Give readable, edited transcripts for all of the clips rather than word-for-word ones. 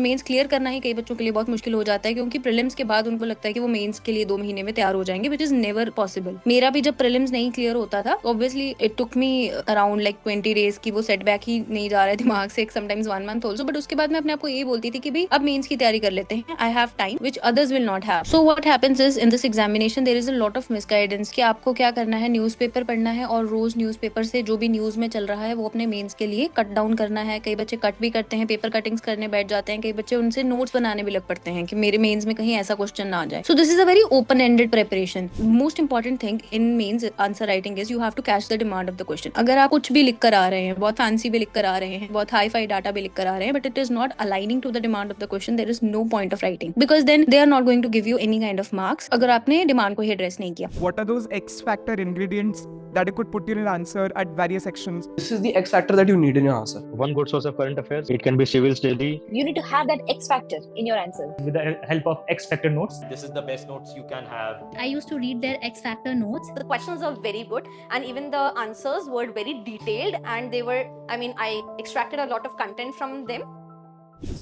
Mains clear करना ही कई बच्चों के लिए बहुत मुश्किल हो जाता है, क्योंकि प्रीलिम्स के बाद उनको लगता है कि वो मेंस के लिए 2 महीने में तैयार हो जाएंगे, विच इज नेवर पॉसिबल। मेरा भी जब प्रीलिम्स नहीं क्लियर होता था, obviously it took me around like 20 days की वो सेटबैक ही नहीं जा रहा है दिमाग से, समटाइम्स 1 मंथ ऑल्सो। बट उसके बाद मैं अपने आपको ये बोलती थी कि भाई अब मेंस की तैयारी कर लेते हैं, I have time which others will not have. So what happens is in this examination there is a lot of misguidance कि आपको क्या करना है, न्यूज़पेपर पढ़ना है और रोज न्यूज़पेपर से जो भी न्यूज में चल रहा है वो अपने मेंस के लिए कट डाउन करना है। कई बच्चे कट भी करते हैं, पेपर कटिंग्स करने बैठ जाते हैं, कई बच्चे उनसे नोट्स बनाने भी लग पड़ते हैं कि मेरे मेंस में कहीं ऐसा क्वेश्चन ना आ जाए। So this is a very open ended preparation. Most important thing in mains answer writing is you have to catch the demand of the question. अगर आप कुछ भी लिख कर आ रहे हैं, बहुत फैंसी भी लिख कर आ रहे हैं, बहुत हाई फाई डाटा भी लिख कर आ रहे हैं, but it is not aligning to the demand of the question, there is no point of writing, because then they are not going to give you any kind of marks अगर आपने demand को ही address नहीं किया। What are those X factor ingredients that you could put in an answer at various sections? This is the X factor that you need in your answer. One good source of current affairs. It can be civil study. You need to have that X factor in your answer. With the help of X factor notes. This is the best notes you can have. I used to read their X factor notes. The questions are very good and even the answers were very detailed, and they were, I extracted a lot of content from them.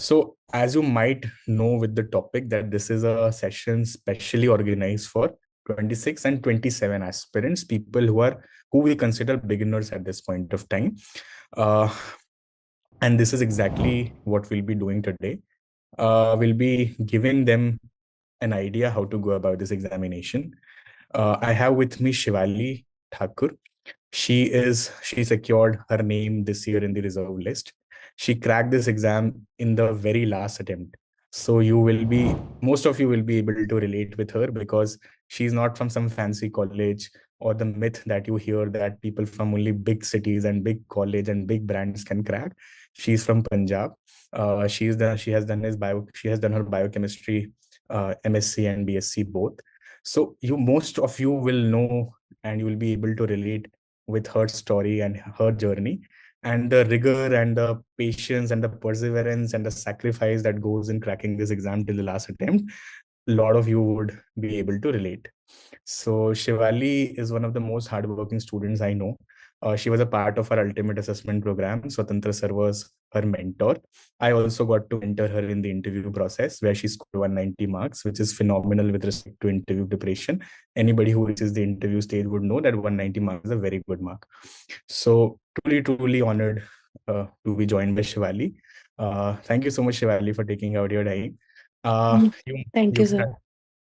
So as you might know with the topic that this is a session specially organized for 26 and 27 aspirants, people who we consider beginners at this point of time. And this is exactly what we'll be doing today. We'll be giving them an idea how to go about this examination. I have with me Shivali Thakur. She secured her name this year in the reserve list. She cracked this exam in the very last attempt. So most of you will be able to relate with her because she's not from some fancy college or the myth that you hear that people from only big cities and big college and big brands can crack. She's from Punjab. She has done her biochemistry, MSc and BSc both. So most of you will know and you will be able to relate with her story and her journey, and the rigor and the patience and the perseverance and the sacrifice that goes in cracking this exam till the last attempt. A lot of you would be able to relate. So Shivali is one of the most hardworking students I know. She was a part of our ultimate assessment program. Swatantra sir was her mentor. I also got to mentor her in the interview process where she scored 190 marks, which is phenomenal with respect to interview preparation. Anybody who reaches the interview stage would know that 190 marks is a very good mark. So truly honored to be joined by Shivali. Thank you so much, Shivali, for taking out your time. Thank you, sir.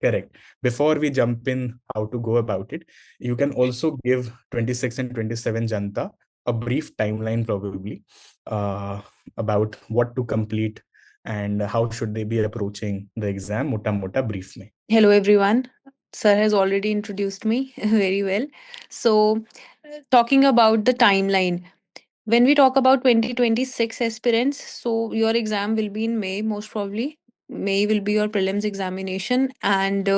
Correct. Before we jump in how to go about it, you can also give 26 and 27 Janta a brief timeline probably about what to complete and how should they be approaching the exam. Mota brief mein. Hello everyone. Sir has already introduced me very well. So talking about the timeline, when we talk about 2026 aspirants, so your exam will be in May, most probably. May will be your prelims examination, and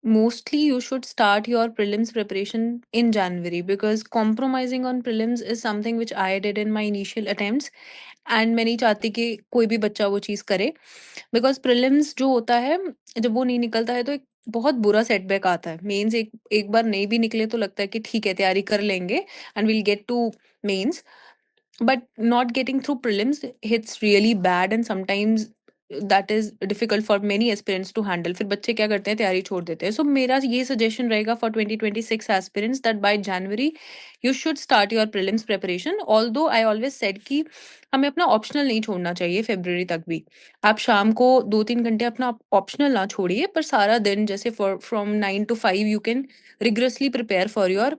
mostly you should start your prelims preparation in January, because compromising on prelims is something which I did in my initial attempts, and मैं नहीं चाहती कि कोई भी बच्चा वो चीज़ करे, because prelims जो होता है जब वो नहीं निकलता है तो एक बहुत बुरा सेटबैक आता है। मेंस एक बार नहीं भी निकले तो लगता है कि ठीक है तैयारी कर लेंगे and will get to mains, but not getting through prelims hits really bad, and sometimes that is difficult for many aspirants to handle. फिर बच्चे क्या करते हैं, तैयारी छोड़ देते हैं। So मेरा ये suggestion रहेगा for 2026 aspirants that by January you should start your prelims preparation. Although I always said कि हमें अपना ऑप्शनल नहीं छोड़ना चाहिए फरवरी तक भी। आप शाम को 2-3 घंटे अपना ऑप्शनल ना छोड़िए, पर सारा दिन जैसे from 9 to 5 you can rigorously prepare for your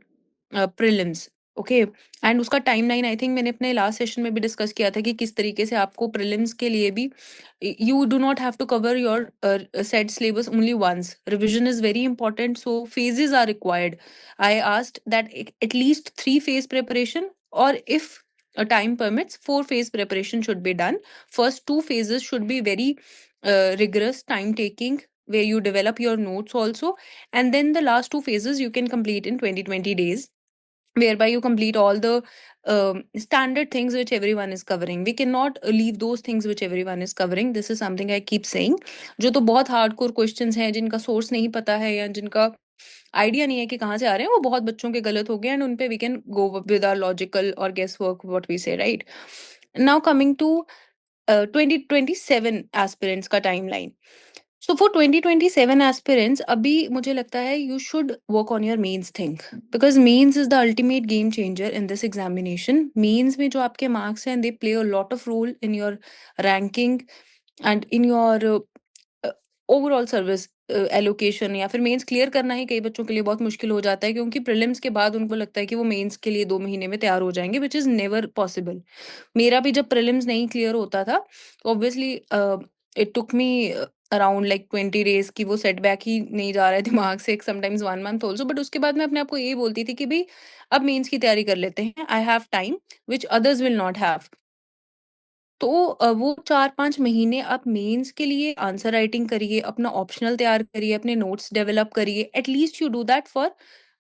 prelims. Okay, and उसका टाइमलाइन आई थिंक मैंने अपने लास्ट सेशन में भी डिस्कस किया था कि किस तरीके से आपको प्रीलिम्स के लिए भी you do not have to cover your set syllabus only once. Revision is very important, so phases are required. I asked that at least 3-phase preparation, or if time permits, 4-phase preparation should be done. First 2 phases should be very rigorous, time taking, where you develop your notes also, and then the last 2 phases you can complete in 20 days, whereby you complete all the standard things which everyone is covering. We cannot leave those things which everyone is covering. This is something I keep saying. जो तो बहुत hardcore questions हैं, जिनका source नहीं पता है या जिनका आइडिया नहीं है कि कहाँ से आ रहे हैं, वो बहुत बच्चों के गलत हो गए, एंड उन पे we can go with our logical or guesswork what we say, right? Now coming to 2027 aspirants का टाइमलाइन. So for 2027 aspirants, अभी मुझे लगता है you should work on your mains thing, because mains is the ultimate game changer in this examination. Mains में जो आपके marks हैं, they play a lot of role in your ranking and in your uh, overall service allocation. या फिर mains clear करना ही कई बच्चों के लिए बहुत मुश्किल हो जाता है, क्योंकि प्रीलिम्स के बाद उनको लगता है कि वो मेंस के लिए 2 महीने में तैयार हो जाएंगे, विच इज़ नेवर पॉसिबल. मेरा भी जब प्रीलिम्स नहीं क्लियर होता था, obviously it took me around like 20 days की वो सेटबैक ही नहीं जा रहा है दिमाग से, समटाइम्स 1 मंथ ऑल्सो. बट उसके बाद मैं अपने आप को यही बोलती थी कि भाई अब मेंस की तैयारी कर लेते हैं, I have time which others will not have. तो वो 4-5 महीने आप मेंस के लिए आंसर राइटिंग करिए, अपना ऑप्शनल तैयार करिए, अपने नोट्स डेवलप करिए. At least you do that for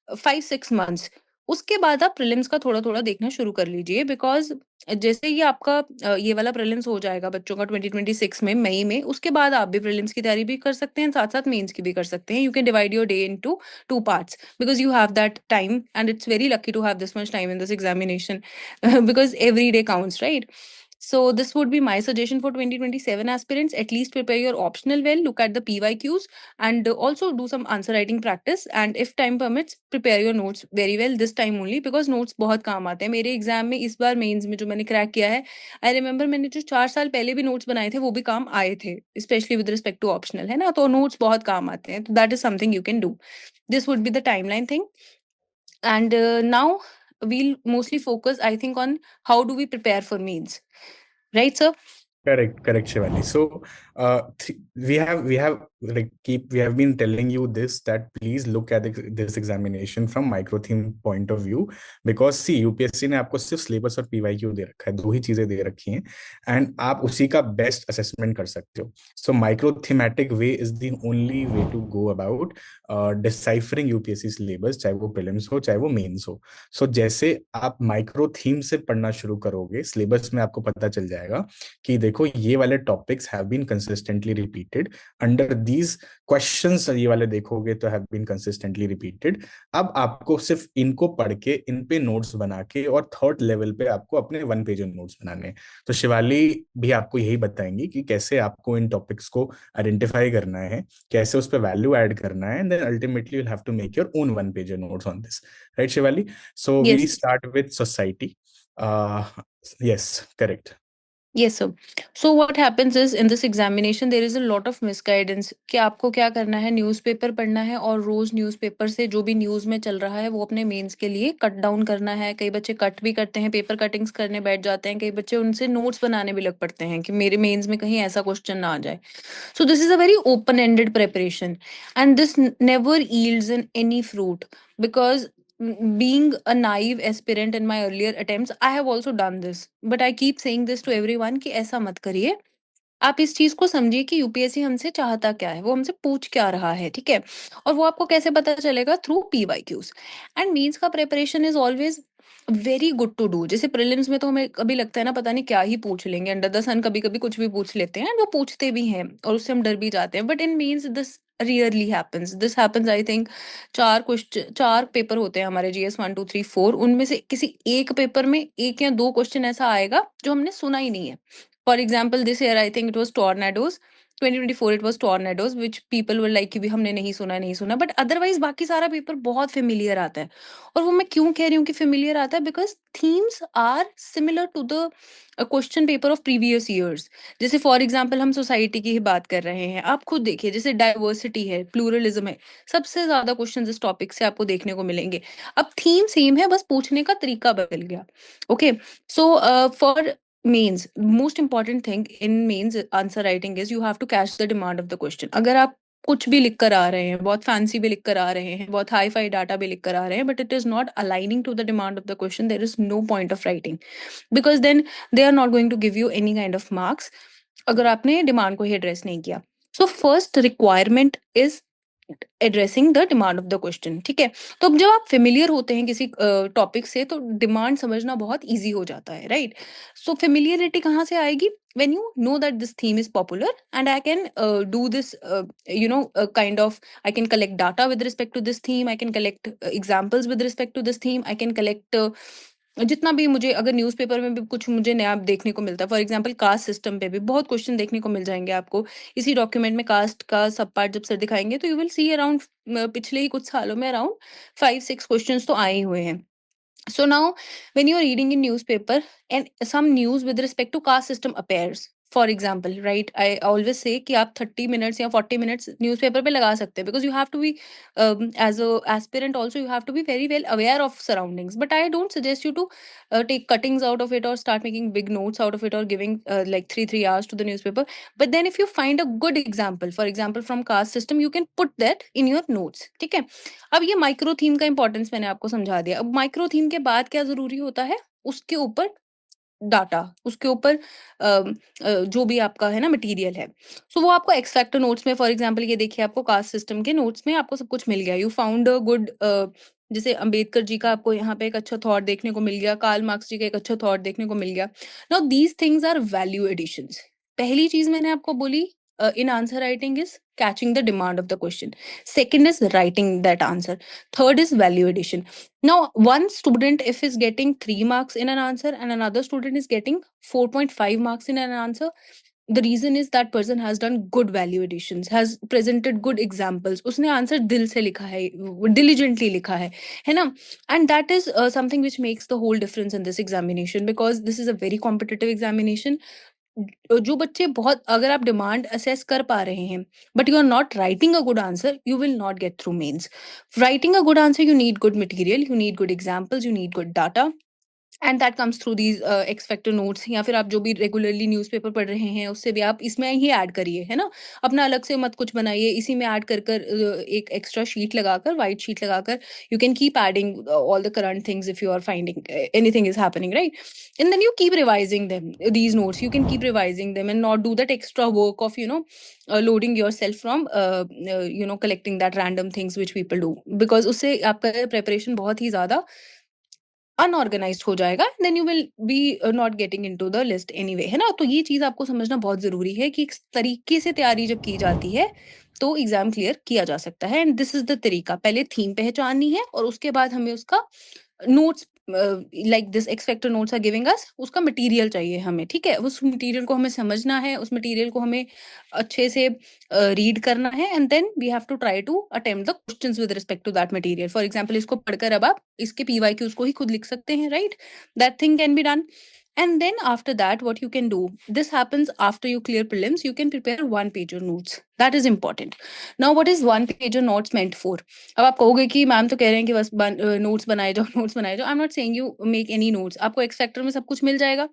5-6 months. उसके बाद आप प्रीलिम्स का थोड़ा-थोड़ा देखना शुरू कर लीजिए, बिकॉज़ जैसे ही आपका ये वाला प्रीलिम्स हो जाएगा बच्चों का 2026 में मई में, उसके बाद आप भी प्रीलिम्स की तैयारी भी कर सकते हैं, साथ-साथ मेंस की भी कर सकते हैं. You can divide your day into 2 parts, because you have that time and it's very lucky to have this much time in this examination, because every day counts, right? So this would be my suggestion for 2027 aspirants. At least prepare your optional well, look at the PYQs, and also do some answer writing practice. And if time permits, prepare your notes very well this time only, because notes बहुत काम आते हैं. मेरे exam में इस बार mains में जो मैंने क्रैक किया है, आई रिमेंबर मैंने जो 4 साल पहले भी नोट्स बनाए थे वो भी काम आए थे, specially with respect to optional, है ना? तो नोट्स बहुत काम आते हैं. तो that is something you can do. This would be the timeline thing. And now we'll mostly focus, I think, on how do we prepare for means. Right, sir? Correct, Shivani. So, we have we have been telling you this, that please look at this examination from micro theme point of view, because see, UPSC ने आपको सिर्फ syllabus और PYQ दे रखा है, 2 ही चीजें दे रखी हैं, and आप उसी का बेस्ट असेसमेंट कर सकते हो. So micro thematic way is the only way to go about deciphering UPSC syllabus, चाहे वो प्रीलिम्स हो चाहे वो मेंस हो. सो जैसे आप माइक्रो थीम से पढ़ना शुरू करोगे, सिलेबस में आपको पता चल जाएगा कि देखो ये वाले topics have been consistently repeated under these questions, ये वाले देखोगे तो हैव बीन कंसिस्टेंटली रिपीटेड. अब आपको सिर्फ इनको पढ़ के इन पे नोट्स बना के और थर्ड लेवल पे आपको अपने 1 पेज नोट्स बनाने हैं. तो शिवाली भी आपको यही बताएंगी कि कैसे आपको इन टॉपिक्स को आइडेंटिफाई करना है, कैसे उस पर वैल्यू ऐड करना है, and then ultimately you have to make your own 1 page notes on this. Right Shivali? So we Yes. Start with society. Yes, correct. Yes, sir. So what happens is in this examination there is a lot of misguidance कि आपको क्या करना है, newspaper पढ़ना है और रोज newspaper से जो भी न्यूज़ में चल रहा है वो अपने मेंस के लिए कट डाउन करना है. कई बच्चे कट भी करते हैं, पेपर कटिंग्स करने बैठ जाते हैं, कई बच्चे उनसे नोट्स बनाने भी लग पड़ते हैं कि मेरे मेंस में कहीं ऐसा क्वेश्चन ना आ जाए. So this is a very open-ended preparation, and this never yields in any fruit, because being a naive aspirant in my earlier attempts, I have also done this. But I keep saying this to everyone कि ऐसा मत करिए. आप इस चीज को समझिए कि यूपीएससी हमसे चाहता क्या है, वो हमसे पूछ क्या रहा है, ठीक है? और वो आपको कैसे पता चलेगा? Through PYQs. एंड मीन्स का preparation is always very good to do. जैसे प्रीलिम्स में तो हमें कभी लगता है ना, पता नहीं क्या ही पूछ लेंगे, अंडर द सन कभी कभी कुछ भी पूछ लेते हैं, जो पूछते भी हैं और उससे हम डर भी जाते हैं. But in means this rarely happens. This happens, I think 4 paper होते हैं हमारे, GS 1 2 3 4. उनमें से किसी एक पेपर में 1 या 2 क्वेश्चन ऐसा आएगा जो हमने सुना ही नहीं है. For example, this year I think it was tornadoes. 2024 it was tornadoes, which people were like कि भी हमने नहीं सुना. But otherwise बाकी सारा पेपर बहुत familiar आता है. और वो मैं क्यों कह रही हूँ कि familiar आता है? Because themes are similar to the question paper of previous years. जैसे फॉर एग्जाम्पल हम सोसाइटी की ही बात कर रहे हैं, आप खुद देखिए, जैसे डाइवर्सिटी है, प्लूरलिज्म है, सबसे ज्यादा क्वेश्चन इस टॉपिक से आपको देखने को मिलेंगे. अब थीम सेम है, बस पूछने का तरीका बदल गया. Okay, so for mains, most important thing in mains answer writing is you have to catch the demand of the question. अगर आप कुछ भी लिख कर आ रहे हैं, बहुत फैंसी भी लिख कर आ रहे हैं, बहुत हाई फाई डाटा भी लिख कर आ रहे हैं, but it is not aligning to the demand of the question, there is no point of writing, because then they are not going to give you any kind of marks अगर आपने demand को ही address नहीं किया. So first requirement is addressing the demand of the question. ठीक है, तो अब जब आप फेमिलियर होते हैं किसी टॉपिक से, तो डिमांड समझना बहुत इजी हो जाता है, राइट? सो फेमिलियरिटी कहाँ से आएगी? when you know that this theme is popular and I can do this kind of, I can collect data with respect to this theme, I can collect examples with respect to this theme, I can collect जितना भी मुझे अगर newspaper में भी कुछ मुझे नया देखने को मिलता है, फॉर एग्जांपल कास्ट सिस्टम पे भी बहुत क्वेश्चन देखने को मिल जाएंगे आपको। इसी डॉक्यूमेंट में कास्ट का सब पार्ट जब सर दिखाएंगे तो यू विल सी अराउंड पिछले ही कुछ सालों में अराउंड 5-6 क्वेश्चंस तो आए ही हुए हैं। So now, when you are reading in newspaper and some news with respect to caste system appears, for example, right? I always say कि आप 30 minutes या 40 minutes newspaper पे लगा सकते हैं because you have to be as a aspirant also you have to be very well aware of surroundings. But I don't suggest you to take cuttings out of it or start making big notes out of it or giving like 3 hours to the newspaper. But then if you find a good example, for example from caste system, you can put that in your notes. ठीक है? अब ये micro theme का importance मैंने आपको समझा दिया। अब माइक्रो थीम के बाद क्या जरूरी होता है, उसके ऊपर डाटा, उसके ऊपर जो भी आपका है ना मटेरियल है, सो वो आपको एक्स फैक्टर नोट्स में, फॉर एग्जांपल ये देखिए आपको कास्ट सिस्टम के नोट्स में आपको सब कुछ मिल गया। यू फाउंड अ गुड, जैसे अंबेडकर जी का आपको यहाँ पे एक अच्छा थॉट देखने को मिल गया, कार्ल मार्क्स जी का एक अच्छा थॉट देखने को मिल गया। Now these things are value additions. पहली चीज मैंने आपको बोली in answer writing is catching the demand of the question. Second is writing that answer. Third is value addition. Now, one student, if is getting 3 marks in an answer and another student is getting 4.5 marks in an answer, the reason is that person has done good value additions, has presented good examples. उसने answer दिल से लिखा है, diligently लिखा है ना? And that is something which makes the whole difference in this examination, because this is a very competitive examination. जो बच्चे बहुत, अगर आप डिमांड असेस कर पा रहे हैं but you are not writing a good answer, you will not get through mains. Writing a good answer, you need good material, you need good examples, you need good data, and that comes through these x factor notes, या फिर आप जो भी regularly newspaper पढ़ रहे हैं उससे भी आप इसमें ही ऐड करिए, है ना? अपना अलग से मत कुछ बनाइए, इसी में ऐड कर कर एक एक्स्ट्रा शीट लगाकर, वाइट शीट लगाकर you can keep adding all the current things if you are finding anything is happening, right? And then you keep revising them, these notes you can keep revising them and not do that extra work of loading yourself from collecting that random things which people do, because उससे आपका preparation बहुत ही ज्यादा unorganised हो जाएगा, then you will be not getting into the list anyway, है ना? तो ये चीज आपको समझना बहुत जरूरी है कि इस तरीके से तैयारी जब की जाती है तो एग्जाम क्लियर किया जा सकता है। एंड दिस इज द तरीका, पहले थीम पहचाननी है और उसके बाद हमें उसका notes, like this X factor notes are giving us, उसका मटेरियल चाहिए हमें, ठीक है? उस मटेरियल को हमें समझना है, उस मटेरियल को हमें अच्छे से रीड करना है, and then we have to try to attempt the questions with respect to that material. For example इसको पढ़कर अब आप इसके पीवाईक्यूज को ही खुद लिख सकते हैं, right? That thing can be done. And then after that, what you can do, this happens after you clear prelims, you can prepare one pager notes. That is important. Now, what is one pager notes meant for? अब आप कहोगे कि ma'am तो कह रहे हैं कि बस नोट्स बनाए जाओ, नोट्स बनाए जाओ। I am not saying you make any notes, आपको एक्स फैक्टर में सब कुछ मिल जाएगा।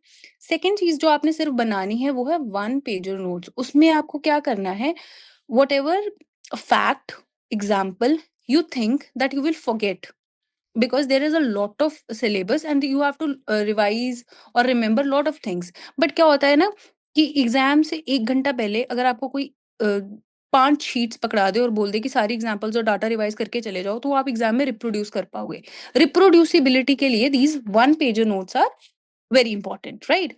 सेकेंड चीज जो आपने सिर्फ बनानी है वो है वन पेजर नोट्स। उसमें आपको क्या करना है, what ever fact, example you think that you will forget, because there is a lot of syllabus and you have to revise or remember lot of things. but क्या होता है ना कि एग्जाम से 1 घंटा पहले अगर आपको कोई 5 शीट्स पकड़ा दे और बोल दे कि सारी एग्जाम्पल्स और डाटा रिवाइज करके चले जाओ, तो आप एग्जाम में रिप्रोड्यूस कर पाओगे। रिप्रोड्यूसिबिलिटी के लिए these one pager notes are very important, right?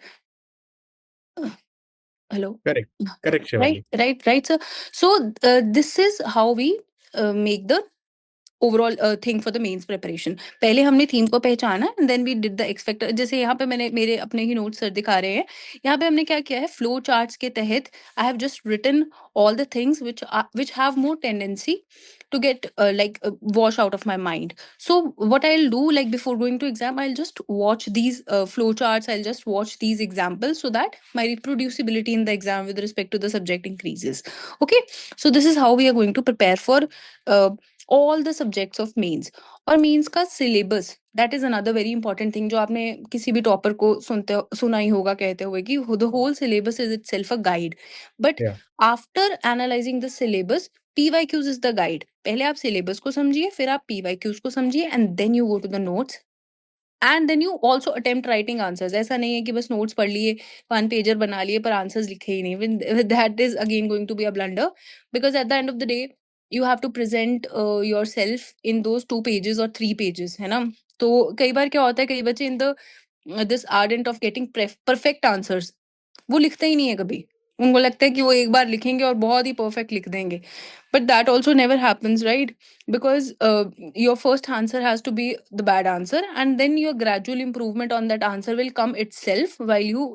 Hello. Correct, Shivali. Right, sir. So this is how we make the overall thing for the mains preparation. पहले हमने थीम को पहचाना and then we did the X factor. जैसे यहाँ पे मैंने मेरे अपने ही नोट्स सर दिखा रहे हैं, यहाँ पे हमने क्या किया है, फ्लो चार्ट्स के तहत I have just written all the things which have more tendency to get wash out of my mind. So what I'll do, like before going to exam, I'll just watch these flow charts, I'll just watch these examples so that my reproducibility in the exam with respect to the subject increases. Okay, so this is how we are going to prepare for all the subjects of mains. और mains का syllabus, that is another very important thing, जो आपने किसी भी topper को सुना ही होगा कहते हुए कि the whole syllabus is itself a guide. But Yeah. After analysing the syllabus, PYQs is the guide. पहले आप सिलेबस को समझिए, फिर आप पीवाईक्यूज को समझिए, and then you go to the notes, and then you also attempt writing answers. ऐसा नहीं है कि बस नोट्स पढ़ लिए, वन पेजर बना लिए पर आंसर्स लिखे ही नहीं। That is again going to be a blunder, because at the end of the day you have to present yourself in those 2 pages or 3 pages, है ना? तो कई बार क्या होता है, कई बच्चे in the this ardent of getting perfect answers, वो लिखते ही नहीं है कभी। उनको लगता है कि वो एक बार लिखेंगे और बहुत ही परफेक्ट लिख देंगे, But that also never happens, right? Because your first answer has to be the bad answer, and then your gradual improvement on that answer will come itself while you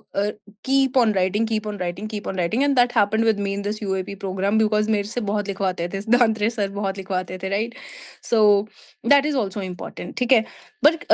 keep on writing, keep on writing, keep on writing. And that happened with me in this UAP program, because मेरे से बहुत लिखवाते थे, दांत्रे sir बहुत लिखवाते थे, right? So that is also important, ठीक है? But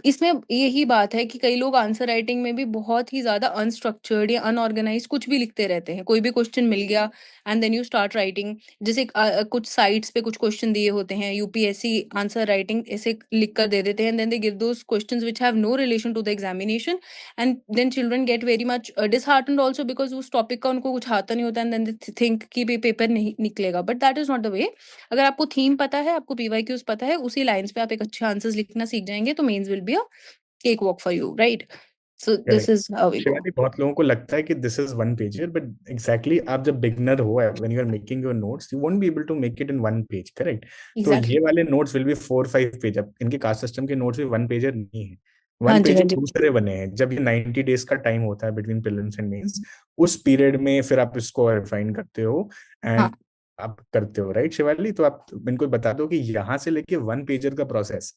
इसमें यही बात है कि कई लोग आंसर राइटिंग में भी बहुत ही ज्यादा अनस्ट्रक्चर्ड या अनऑर्गेनाइज कुछ भी लिखते रहते हैं। कोई भी क्वेश्चन मिल गया and then you start writing, जैसे कुछ साइट्स पे कुछ क्वेश्चन दिए होते हैं, यूपीएससी आंसर राइटिंग ऐसे लिख कर दे देते हैं, then they give those questions which have no relation to the examination, and then children get very much disheartened also, because उस टॉपिक का उनको कुछ आता नहीं होता, एंड देन दे थिंक कि पेपर नहीं निकलेगा। But that is not the way. अगर आपको थीम पता है, आपको पीवाईक्यूज पता है, उसी लाइंस पे आप एक अच्छे आंसर्स लिखना सीख जाएंगे, तो mains will be a cake walk for you, right? So this Correct. Is how we go. Shivani, बहुत लोगों को लगता है कि this is one pager, but exactly आप जब बिगनर हो, when you are making your notes, you won't be able to make it in one page, correct? तो एग्जैक्टली। ये वाले नोट्स विल बी 4-5 पेज। अब इनके कास्ट सिस्टम के notes भी वन पेजर नहीं है। हाँ वन जी, हाँ पेजर जी। दूसरे बने हैं। जब ये 90 डेज का टाइम होता है बिटवीन प्रीलिम्स एंड मेंस, उस पीरियड में फिर आप इसको रिफाइन करते हो हाँ एंड आप करते हो, राइट शिवाली? तो आप इनको बता दो कि यहाँ से लेके वन पेजर का प्रोसेस,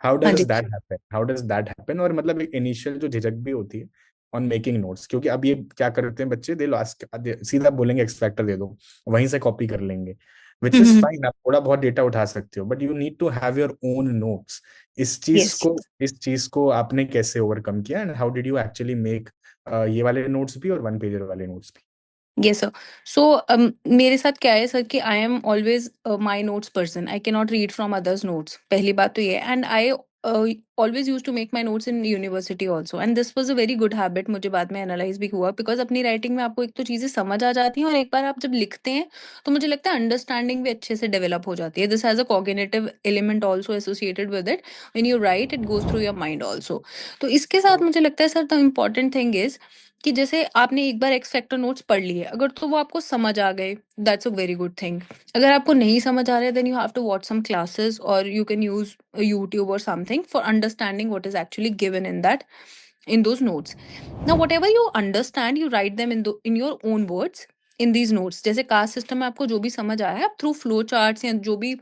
हाउ हाँ डज जी। That happen, how does that happen? और मतलब एक इनिशियल जो झिझक भी होती है ऑन मेकिंग नोट्स, क्योंकि अब ये क्या करते हैं बच्चे, दे लास्ट सीधा बोलेंगे एक्स फैक्टर दे दो, वहीं से कॉपी कर लेंगे, विच इज फाइन। आप थोड़ा बहुत डेटा उठा सकते हो, but you need to have your own notes. Yes. इस चीज को आपने कैसे ओवरकम किया, and how did you actually make ये वाले नोट्स भी और वन पेजर वाले नोट्स भी? Yes sir. सो मेरे साथ क्या है सर कि I am always my notes person, I can not read from others notes, पहली बात तो ये। And I always use to make my notes in university also, and this was a very good habit. मुझे बाद में analyse भी हुआ, because अपनी राइटिंग में आपको एक तो चीजें समझ आ जाती हैं, और एक बार आप जब लिखते हैं तो मुझे लगता है अंडरस्टैंडिंग भी अच्छे से डेवलप हो जाती है। This has a cognitive element also associated with it. When you right, it goes through your mind also. तो इसके साथ मुझे लगता है sir the important thing is कि जैसे आपने एक बार एक्स फैक्टर नोट्स पढ़ लिए, अगर तो वो आपको समझ आ गए, that's a very good thing. अगर आपको नहीं समझ आ रहा है, then you have to watch some classes, और यू कैन यूज यूट्यूब और something for understanding what is actually given in that, in those notes. Now whatever you understand, you write them in your own words in these notes. जैसे caste system में आपको जो भी समझ आया है, आप थ्रू फ्लो चार्ट्स या जो भी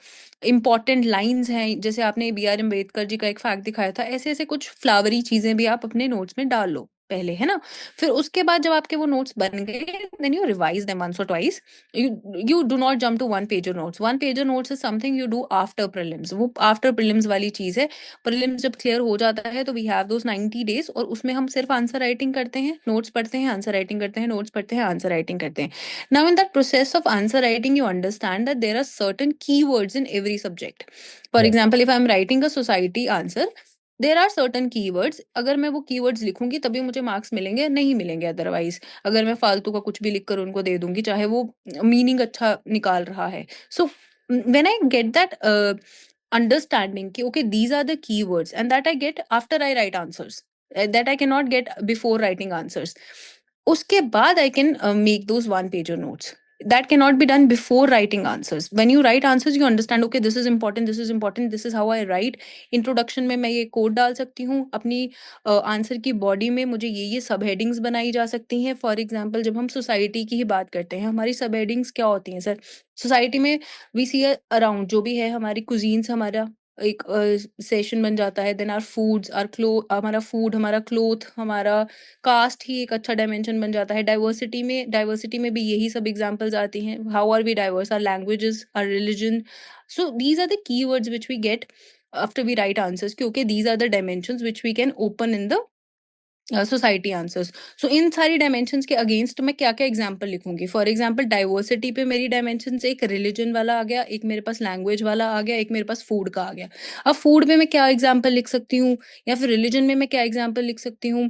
इंपॉर्टेंट लाइंस हैं, जैसे आपने बी आर अम्बेडकर जी का एक फैक्ट दिखाया था, ऐसे ऐसे कुछ फ्लावरी चीजें भी आप अपने नोट्स में डाल लो पहले, है ना? फिर उसके बाद जब आपके वो नोट्स बन गए, then you revise them once और twice. You do not jump to one pager notes. One pager notes is something you do after prelims, वो आफ्टर प्रीलिम्स वाली चीज है। प्रीलिम्स जब क्लियर हो जाता है तो वी हैव दोस 90 डेज, और उसमें हम सिर्फ आंसर राइटिंग करते हैं, नोट्स पढ़ते हैं, आंसर राइटिंग करते हैं, नोट्स पढ़ते हैं, आंसर राइटिंग करते हैं। Now in that process of answer writing, you understand that there are certain keywords in every subject. For Right. Example, if I am writing a society answer, there are certain keywords. अगर मैं वो keywords लिखूंगी तभी मुझे marks मिलेंगे, नहीं मिलेंगे otherwise. अगर मैं फालतू का कुछ भी लिख कर उनको दे दूंगी, चाहे वो मीनिंग अच्छा निकाल रहा है। सो when I get that understanding कि okay, these are the keywords, and that I get after I write answers, that I cannot get before writing answers. उसके बाद I can make those one pager notes. That cannot be done before writing answers. When you write answers, you understand okay, this is important, this is important, this is how I write. Introduction में मैं ये code डाल सकती हूँ, अपनी answer की body में मुझे ये सब हेडिंग्स बनाई जा सकती हैं। फॉर एग्जाम्पल, जब हम सोसाइटी की ही बात करते हैं, हमारी सब हेडिंग्स क्या होती हैं सर? सोसाइटी में वी सी अराउंड जो भी है, हमारी कुजीन्स हमारा एक सेशन बन जाता है, देन आर फूड्स, आर हमारा फूड, हमारा क्लोथ, हमारा कास्ट ही एक अच्छा डायमेंशन बन जाता है। डाइवर्सिटी में भी यही सब एग्जांपल्स आती हैं। How are we diverse? Are languages, are religion. So these are the keywords which we get after we write answers, क्योंकि these are the dimensions which we can open in the society answers. So इन सारी dimensions के against मैं क्या क्या example लिखूंगी? For example, diversity पे मेरी डायमेंशंस एक रिलीजन वाला आ गया, एक मेरे पास लैंग्वेज वाला आ गया, एक मेरे पास फूड का आ गया। अब फूड में मैं क्या एग्जांपल लिख सकती हूँ, या फिर रिलीजन में मैं क्या एग्जांपल लिख सकती हूँ?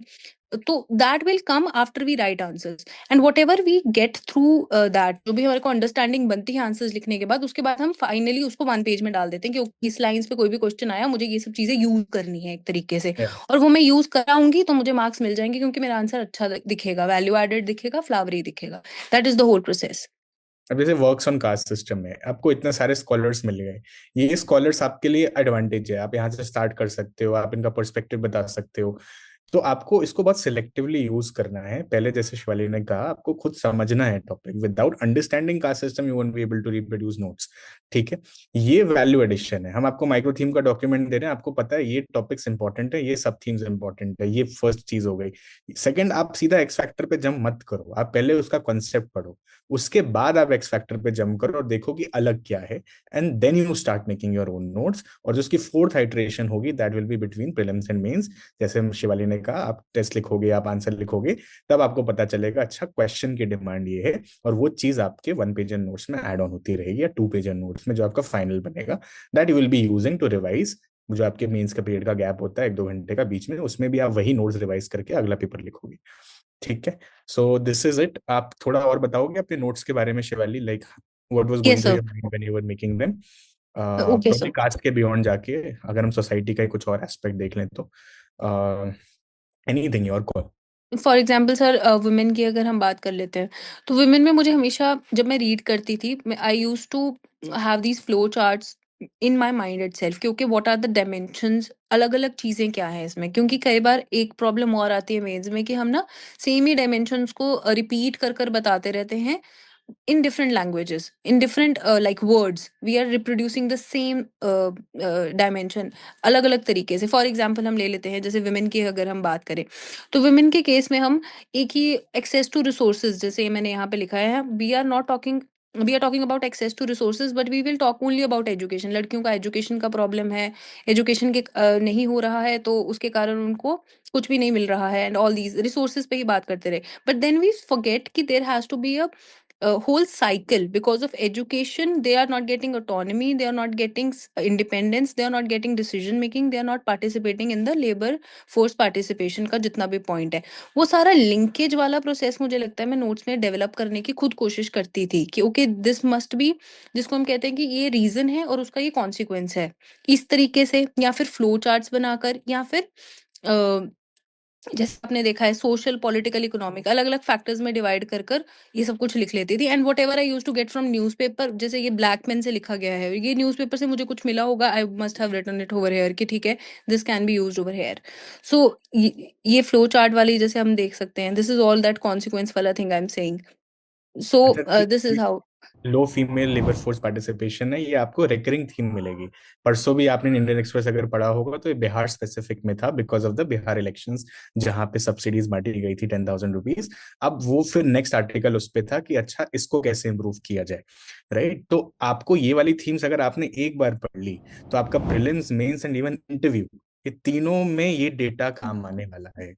तो that will come after we write answers, and whatever we get through that, जो भी हमारे को अंडरस्टैंडिंग बनती है आंसर्स लिखने के बाद, उसके बाद हम फाइनली उसको वन पेज में डाल देते हैं कि इस लाइंस पे कोई भी क्वेश्चन आया, मुझे ये सब चीजें यूज करनी है एक तरीके से, Yeah. और वो मैं यूज कराऊंगी तो मुझे मार्क्स मिल जाएंगे, क्योंकि मेरा आंसर अच्छा दिखेगा, वैल्यू एडेड दिखेगा, फ्लावरी दिखेगा। That is the whole process. अब जैसे वर्क्स ऑन कास्ट सिस्टम में आपको इतने सारे स्कॉलर्स मिल गए, ये स्कॉलर्स आपके लिए एडवांटेज है, आप यहाँ से स्टार्ट कर सकते हो, आप इनका पर्सपेक्टिव बता सकते हो। तो आपको इसको बहुत सिलेक्टिवली यूज करना है। पहले जैसे शिवाली ने कहा, आपको खुद समझना है topic. Without understanding caste system you won't be able to reproduce notes. ठीक है, ये वैल्यू एडिशन है। हम आपको माइक्रो थीम का डॉक्यूमेंट दे रहे हैं, आपको पता है ये टॉपिक्स इंपॉर्टेंट है, ये सब थीम्स इंपॉर्टेंट है। ये फर्स्ट चीज हो गई। सेकंड, आप सीधा एक्स फैक्टर पे जंप मत करो, आप पहले उसका कॉन्सेप्ट पढ़ो, उसके बाद आप एक्स फैक्टर पे जंप करो और देखो कि अलग क्या है, and then you start making your own notes. और जो उसकी फोर्थ आइटरेशन होगी that will be between prelims and mains. Shivali शिवाली ने कहा, आप टेस्ट लिखोगे, आप आंसर लिखोगे, तब आपको पता चलेगा अच्छा क्वेश्चन की डिमांड ये है, और वो चीज आपके 1 पेजर नोट्स में ऐड ऑन होती रहेगी, या 2 पेजर नोट्स में जो आपका फाइनल बनेगा, that you will be using to revise. जो आपके मेंस का पीरियड का गैप होता है 1-2 घंटे का बीच में, उसमें भी आप वही नोट्स रिवाइज करके अगला पेपर लिखोगे। ठीक है, सो दिस इज इट। आप थोड़ा और बताओगे अपने नोट्स के बारे में Shivali, like what was going Yes, through sir. Your mind when you were making them, Okay, probably sir. Caste के बियॉन्ड जाके, अगर हम सोसाइटी का ही कुछ और एस्पेक्ट देख लें तो anything your call. For example sir, women की अगर हम बात कर लेते हैं, तो वुमेन में मुझे हमेशा जब मैं रीड करती थी, I use to have these flow charts in my mind itself, क्योंकि व्हाट आर द डायमेंशंस, अलग अलग चीज़ें क्या है इसमें। क्योंकि कई बार एक प्रॉब्लम और आती है मेंस में कि हम ना सेम ही डायमेंशंस को रिपीट कर कर बताते रहते हैं in different languages, in different like words, we are reproducing the same dimension अलग अलग तरीके से। फॉर एग्जाम्पल हम ले लेते हैं, जैसे women की अगर हम बात करें, तो women के केस में हम एक ही access to resources, जैसे मैंने यहाँ पे लिखा है, we are talking about access to resources, but we will talk only about education। लड़कियों का एजुकेशन का प्रॉब्लम है, एजुकेशन के नहीं हो रहा है, तो उसके कारण उनको कुछ भी नहीं मिल रहा है, एंड ऑल दीज रिसोर्सेज पे ही बात करते रहे। बट देन वी forget कि there has to be a whole cycle, because of education they are not getting autonomy, they are not getting independence, they are not getting decision making, they are not participating in the labor force participation का जितना भी point है, वो सारा linkage वाला process मुझे लगता है मैं नोट्स में डेवलप करने की खुद कोशिश करती थी कि ओके दिस मस्ट बी, जिसको हम कहते हैं कि ये रीजन है और उसका ये कॉन्सिक्वेंस है, इस तरीके से, या फिर फ्लो चार्ट्स बनाकर, या फिर जैसे आपने देखा है सोशल, पॉलिटिकल, इकोनॉमिक, अलग अलग फैक्टर्स में डिवाइड कर कर ये सब कुछ लिख लेती थी। And whatever I use to get from newspaper, जैसे ये ब्लैक पेन से लिखा गया है, ये न्यूज़पेपर से मुझे कुछ मिला होगा, I must have written it over here कि ठीक है this can be used over here. So ये फ्लो चार्ट वाली जैसे हम देख सकते हैं, this is all that consequence वाला thing I am saying. So अच्छा, this is how. Low female labour force participation है, ये आपको रिकरिंग थीम मिलेगी। परसों भी आपने इंडियन एक्सप्रेस अगर पढ़ा होगा तो ये बिहार स्पेसिफिक में था, because of the Bihar elections, जहां पे सब्सिडीज बांटी गई थी 10,000 रुपीज। अब वो फिर नेक्स्ट आर्टिकल उस पे था कि अच्छा इसको कैसे इम्प्रूव किया जाए, राइट। तो आपको ये वाली थीम्स अगर आपने एक बार पढ़ ली, तो आपका prelims, mains and even interview, ये तीनों में ये डेटा काम आने वाला है,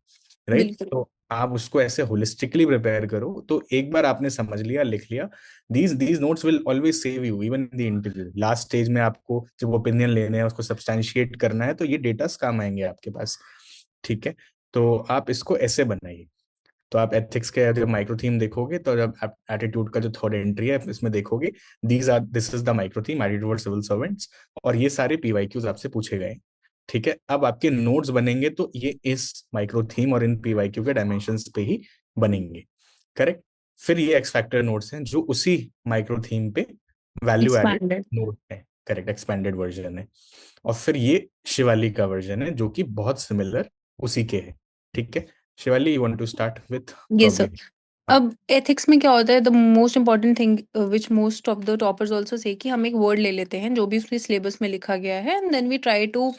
राइट। बिल्कुल। तो आप उसको ऐसे होलिस्टिकली प्रिपेयर करो, तो एक बार आपने समझ लिया, लिख लिया, these notes will always save you even in the interview। Last stage में आपको जब ओपिनियन लेने हैं, उसको सब्सटैंशिएट करना है, तो ये डेटास काम आएंगे आपके पास। ठीक है, तो आप इसको ऐसे बनाइए। तो आप एथिक्स के जब माइक्रो थीम देखोगे, तो जब आप एटीट्यूड का जो थर्ड एंट्री है इसमें देखोगे, this is the micro theme, attitude towards civil servants, और ये सारे पीवाईक्यूज आपसे पूछे गए। ठीक है, अब आपके नोट्स बनेंगे तो ये इस माइक्रो थीम और इन पीवाईक्यू के डायमेंशंस पे ही बनेंगे, करेक्ट। फिर ये एक्स फैक्टर नोट्स हैं जो उसी माइक्रो थीम पे वैल्यू एडेड एक्सपैंडेड। नोट है, करेक्ट, एक्सपेंडेड वर्जन है। और फिर ये शिवाली का वर्जन है जो कि बहुत सिमिलर उसी के है। ठीक है, Shivali, you want to start with ये सर, प्रॉब्ली। अब एथिक्स में क्या होता है, the most important thing which most of the toppers also say, कि हम एक वर्ड ले लेते हैं जो भी उसके सिलेबस में लिखा गया है, and then we try to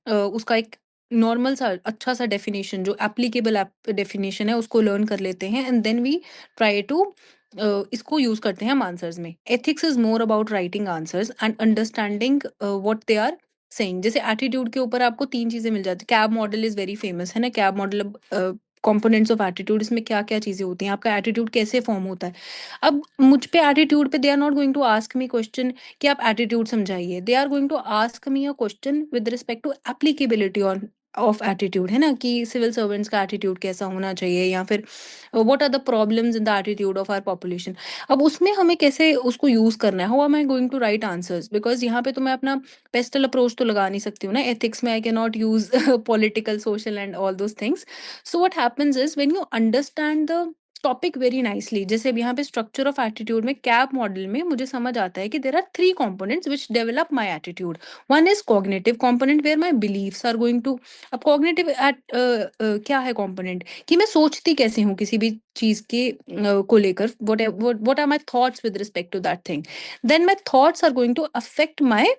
उसका एक नॉर्मल सा अच्छा सा डेफिनेशन, जो एप्लीकेबल डेफिनेशन है, उसको लर्न कर लेते हैं, and then we try to इसको यूज करते हैं हम आंसर्स में। Ethics is more about writing answers and understanding what they are saying. जैसे एटीट्यूड के ऊपर आपको 3 चीजें मिल जाती है, CAB model is very famous है ना, CAB model components of attitude, इसमें क्या क्या चीजें होती हैं, आपका एटीट्यूड कैसे फॉर्म होता है। अब मुझ पे एटीट्यूड पे they are not going to ask me question कि आप एटीट्यूड समझाइए, they are going to ask me a question with respect to applicability on of attitude, है ना, कि सिविल सर्वेंट्स का एटीट्यूड कैसा होना चाहिए, या फिर what are the problems in the attitude of our population. अब उसमें हमें कैसे उसको यूज करना है, how am I going to write answers, because यहाँ पे तो मैं अपना पेस्टल अप्रोच तो लगा नहीं सकती हूँ ना, एथिक्स में I can not use political, social and all those things. So what happens is when you understand the topic very nicely. जैसे अब यहाँ पे स्ट्रक्चर ऑफ एटीट्यूड में कैप मॉडल में मुझे समझ आता है कि there are 3 components which develop my attitude. One is cognitive component where my beliefs are going to. अब कॉग्निटिव क्या है कंपोनेंट, कि मैं सोचती कैसे हूँ किसी भी चीज के को लेकर, what are my thoughts with respect to that thing. Then my thoughts are going to affect my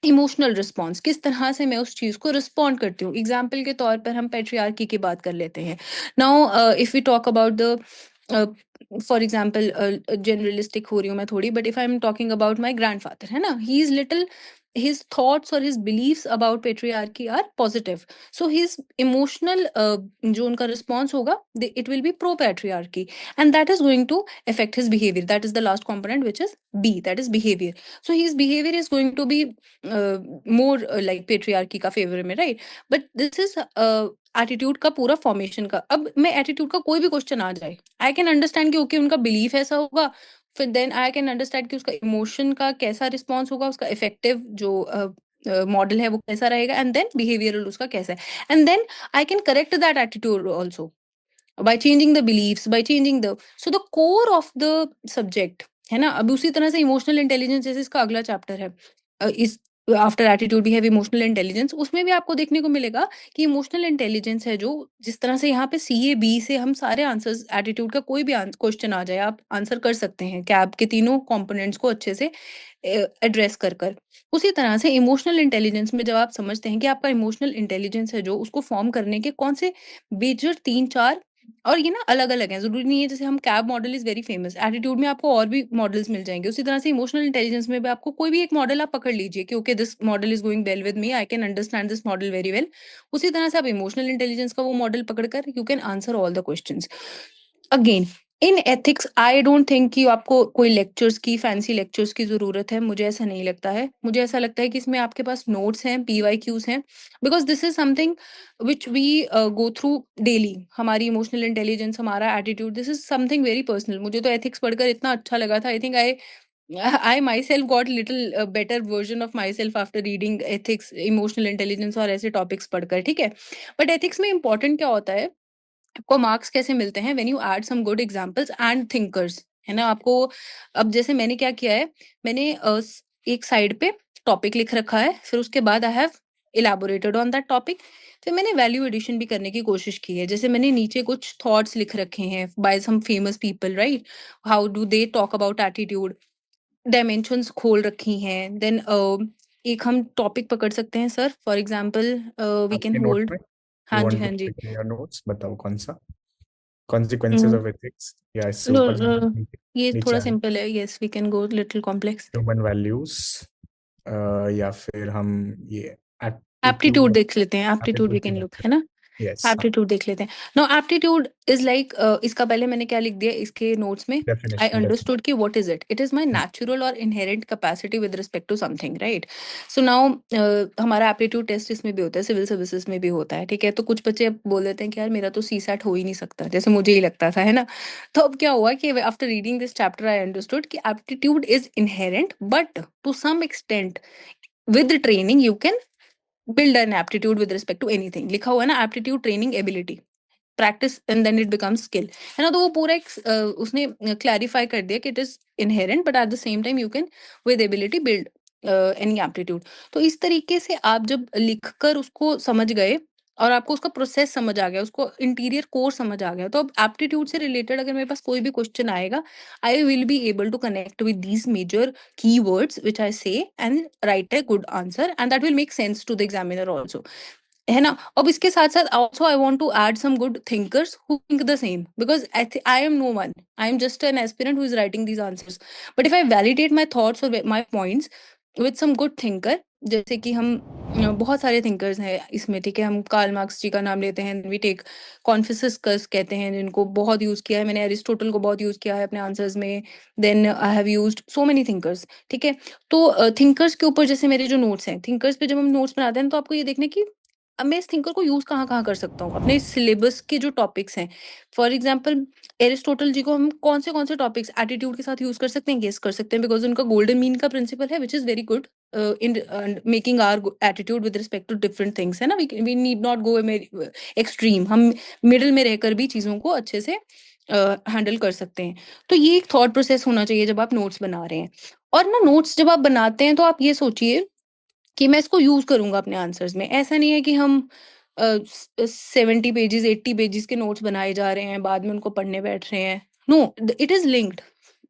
emotional response, किस तरह से मैं उस चीज को रिस्पॉन्ड करती हूँ। एग्जाम्पल के तौर पर हम पेट्रियार्की की बात कर लेते हैं। Now if we talk about the, for example generalistic हो रही हूँ मैं थोड़ी, but if I am talking about my grandfather, है ना, he is little, his thoughts or his beliefs about patriarchy are positive, so his emotional जो उनका response होगा, it will be pro patriarchy, and that is going to affect his behavior. That is the last component, which is B, that is behavior. So his behavior is going to be more like patriarchy का favor में, right? But this is attitude का पूरा formation का। अब मैं attitude का कोई भी क्वेश्चन आ जाए, आई कैन अंडरस्टैंड कि ओके उनका बिलीफ ऐसा होगा, फिर देन आई कैन अंडरस्टैंड कि उसका इमोशन का कैसा रिस्पॉन्स होगा, उसका इफेक्टिव जो मॉडल है वो कैसा रहेगा, एंड देन बिहेवियरल उसका कैसा है, and then I can correct that attitude also by changing the beliefs, by changing the, so the core of the subject, है ना। अब उसी तरह से इमोशनल इंटेलिजेंस, जैसे इसका अगला चैप्टर है, is after attitude we have emotional intelligence, उसमें भी आपको देखने को मिलेगा कि इमोशनल इंटेलिजेंस है जो, जिस तरह से यहाँ पे CAB से हम सारे आंसर्स, एटीट्यूड का कोई भी क्वेश्चन आ जाए आप आंसर कर सकते हैं कैब के तीनों कंपोनेंट्स को अच्छे से एड्रेस कर। उसी तरह से इमोशनल इंटेलिजेंस में जब आप समझते हैं कि आपका इमोशनल इंटेलिजेंस है जो, उसको फॉर्म करने के कौन से मेजर 3-4, और ये ना अलग-अलग हैं, ज़रूरी नहीं है। जैसे हम cab model is very famous, attitude में आपको और भी मॉडल्स मिल जाएँगे। उसी तरह से इमोशनल इंटेलिजेंस में भी आपको कोई भी एक मॉडल आप पकड़ लीजिए कि okay this model is going well with me, I can understand this model very well. उसी तरह से आप इमोशनल इंटेलिजेंस का वो मॉडल पकड़कर you can answer all the questions. Again in ethics I don't think कि आपको कोई लेक्चर्स की, फैंसी लेक्चर्स की ज़रूरत है, मुझे ऐसा नहीं लगता है। मुझे ऐसा लगता है कि इसमें आपके पास नोट्स हैं, PYQs हैं, because this is something which we go through daily. हमारी इमोशनल इंटेलिजेंस, हमारा attitude, this is something very personal. मुझे तो एथिक्स पढ़कर इतना अच्छा लगा था, I think I myself got little better version of myself after reading ethics, emotional intelligence और ऐसे टॉपिक्स पढ़कर, ठीक है। बट एथिक्स में इम्पोर्टेंट क्या होता है, आपको मार्क्स कैसे मिलते हैं, when you add some good examples and thinkers, है ना। आपको अब जैसे मैंने क्या किया है, मैंने एक साइड पे टॉपिक लिख रखा है, फिर उसके बाद I have elaborated on that topic, फिर मैंने वैल्यू एडिशन भी करने की कोशिश की है। जैसे मैंने नीचे कुछ थॉट्स लिख रखे हैं by some famous people, right, how do they talk about attitude, dimensions खोल रखी हैं। देन एक हम टॉपिक पकड़ सकते हैं sir, for example we can आपके नोट होल्ड। में हाँ यू जी, वांट हाँ टू जी। पिक योर नोट्स, बताओ कौन सा, consequences of ethics, या इससे नो, ऊपर जाना है? ये नीचे थोड़ा आना, सिंपल है, yes we can go little complex. Human values, या फिर हम ये एप्टीट्यूड एप्टीट्यूड, देख लेते हैं, एप्टीट्यूड वी एप्टीट्यूड की कैन बात लुक, है करें। ना। यस, हाँ, एप्टीट्यूड देख लेते हैं। नो एप्टीट्यूड इज लाइक, इसका पहले मैंने क्या लिख दिया इसके नोट्स में, आई डेफिनेशन अंडरस्टूड कि what is it, it is my natural और inherent capacity with respect to something, right. So now हमारा एप्टीट्यूड टेस्ट इसमें भी होता है, सिविल सर्विसेज में भी होता है, ठीक है। तो कुछ बच्चे अब बोल देते हैं कि यार मेरा तो CSAT हो ही नहीं सकता, जैसे मुझे ही लगता था, है ना। तो अब क्या हुआ कि after reading this chapter I understood कि aptitude is inherent, but to some extent with training you can build an aptitude with respect to anything। लिखा हुआ है ना, aptitude training ability practice and then it becomes skill, है ना। तो वो पूरा एक उसने क्लैरिफाई कर दिया कि it is inherent but at the same time you can with ability build any aptitude. तो इस तरीके से आप जब लिखकर उसको समझ गए और आपको उसका प्रोसेस समझ आ गया, उसको इंटीरियर कोर समझ आ गया, तो अब एप्टीट्यूड से रिलेटेड अगर मेरे पास कोई भी क्वेश्चन आएगा, I will be able to connect with these major keywords which I say and write a good answer and that will make sense to the examiner also, है ना। अब इसके साथ साथ also I want to add some good thinkers who think the same because I am no one, I am just an aspirant who is writing these answers, but if I validate my thoughts or my points with some good thinker, जैसे कि हम बहुत सारे thinkers हैं इसमें, ठीक है। हम कार्ल मार्क्स जी का नाम लेते हैं, वी टेक कॉन्फ्यूशियस कहते हैं जिनको बहुत यूज किया है मैंने, एरिस्टोटल को बहुत यूज किया है अपने आंसर्स में, then I have used so many thinkers, ठीक है। तो थिंकर्स के ऊपर जैसे मेरे जो नोट्स हैं, थिंकर्स पे जब हम नोट्स बनाते हैं तो आपको ये देखना कि अब मैं इस थिंकर को यूज कहाँ कर सकता हूँ अपने सिलेबस के जो टॉपिक्स हैं। फॉर एग्जाम्पल एरिस्टोटल जी को हम कौन से टॉपिक्स एटीट्यूड के साथ यूज कर सकते हैं, गेस कर सकते हैं, बिकॉज उनका गोल्डन मीन का प्रिंसिपल है which is very good in making our attitude with respect to different things, है ना। We need not go extreme, हम मिडिल में रहकर भी चीजों को अच्छे से हैंडल कर सकते हैं। तो ये एक थॉट प्रोसेस होना चाहिए जब आप नोट्स बना रहे हैं। और ना नोट्स जब आप बनाते हैं तो आप ये सोचिए कि मैं इसको यूज़ करूँगा अपने आंसर्स में। ऐसा नहीं है कि हम 70 पेजेज़ 80 पेजेज़ के नोट्स बनाए जा रहे हैं, बाद में उनको पढ़ने बैठ रहे हैं। No, it is linked.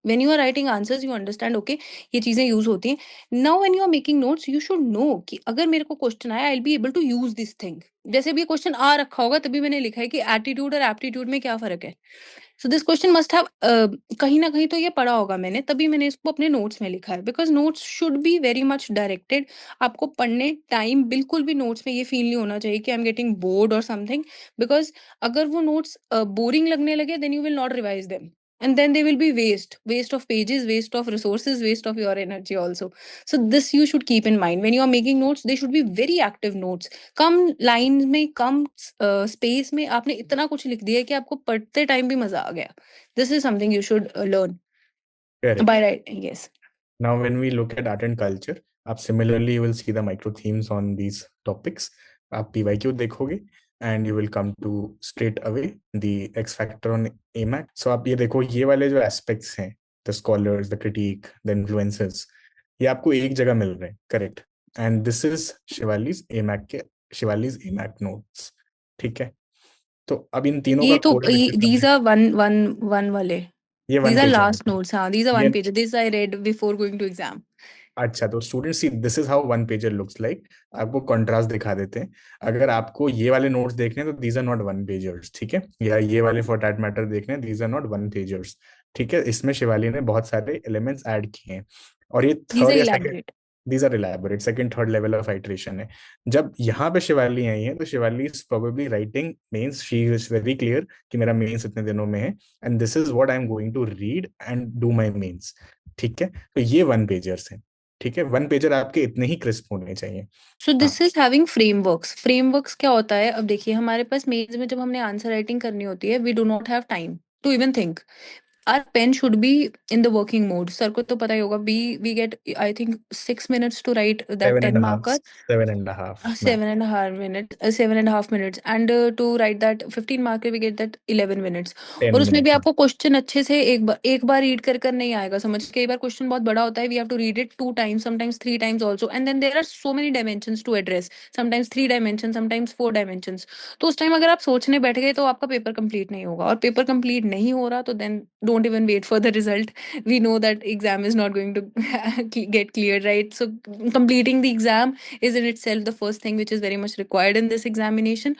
When you are writing answers you understand okay ये चीज़ें यूज़ होती हैं। Now when you are making notes you should know कि अगर मेरे को क्वेश्चन आया I will be able to use this thing. जैसे अभी ये क्वेश्चन आ रखा होगा तभी मैंने लिखा है कि एटीट्यूड और एप्टीट्यूड में क्या फ़र्क है? So this question must have कहीं ना कहीं तो ये पढ़ा होगा मैंने, तभी मैंने इसको अपने नोट्स में लिखा है। Because notes should be very much directed. आपको पढ़ने टाइम बिल्कुल भी नोट्स में ये फील नहीं होना चाहिए कि I am getting bored or something. Because अगर वो नोट्स बोरिंग लगने लगे then you will not revise them, and then they will be waste of pages, waste of resources, waste of your energy also. So this you should keep in mind when you are making notes. They should be very active notes. Come line में कम space में आपने इतना कुछ लिख दिया है कि आपको पढ़ते टाइम भी मजा आ गया। This is something you should learn Correct. by writing. Yes. Now, when we look at art and culture, आप similarly you will see the micro themes on these topics. आप PYQ देखोगे and you will come to straight away the X factor on AMAC. So आप ये देखो ये वाले जो aspects हैं, the scholars, the critique, the influences, ये आपको एक जगह मिल रहे हैं, correct? And this is शिवाली's AMAC notes, ठीक है? तो अब इन तीनों ये का तो correlation these हमें- are one वाले. ये one These are page है। last notes. हाँ, these are ये- one page. This I read before going to exam. अच्छा, तो student see this is how one pager looks like. आपको कंट्रास्ट दिखा देते हैं। अगर आपको ये वाले नोट्स देखने हैं तो these are not one pagers, ठीक है? या ये वाले फॉर दैट मैटर देखने हैं, these are not one pagers, ठीक है? इसमें शिवाली ने बहुत सारे एलिमेंट्स ऐड किए हैं और ये These थर्ड are या second, elaborate. These are elaborate, second third level of iteration है। जब यहाँ पे शिवाली आई है तो Shivali is probably writing mains, she is very clear कि मेरा मेंस इतने दिनों में है and this is what I am going to read and do my mains, ठीक है? तो ये वन पेजर्स हैं, ठीक है? वन पेजर आपके इतने ही क्रिस्प होने चाहिए। सो this is having frameworks. Frameworks क्या होता है? अब देखिए हमारे पास मेंस में जब हमने आंसर राइटिंग करनी होती है we do not have time to even think. Our pen should be in the working mode. Sir को तो पता ही होगा। We get I think 6 minutes to write that 10 marker. 7.5 7.5 minutes, 7.5 minutes, and to write that 15 marker we get that 11 minutes. 10 और उसमें भी minutes। आपको question अच्छे से एक बार रीड कर नहीं आएगा समझ। कई बार क्वेश्चन बहुत बड़ा होता है, we have to read it 2 times, sometimes 3 times also, and then there are so many dimensions to address, sometimes 3 dimensions, sometimes 4 dimensions. तो उस टाइम अगर आप सोचने बैठ गए तो आपका पेपर कंप्लीट नहीं होगा, और पेपर कंप्लीट नहीं हो रहा तो then don't even wait for the result. We know that exam is not going to get cleared, right? So completing the exam is in itself the first thing which is very much required in this examination.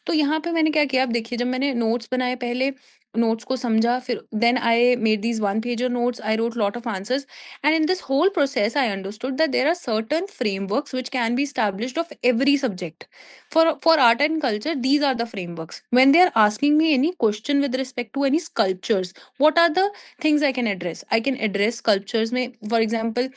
तो यहाँ पे मैंने क्या किया, आप देखिए जब मैंने नोट्स बनाए, पहले नोट्स को समझा, फिर then I made these one pager notes, I wrote lot of answers, and in this whole process I understood that there are certain frameworks which can be established of every subject. For art and culture, these are the frameworks. When they are asking me any question with respect to any sculptures, what are the things I can address? I can address sculptures में, for example,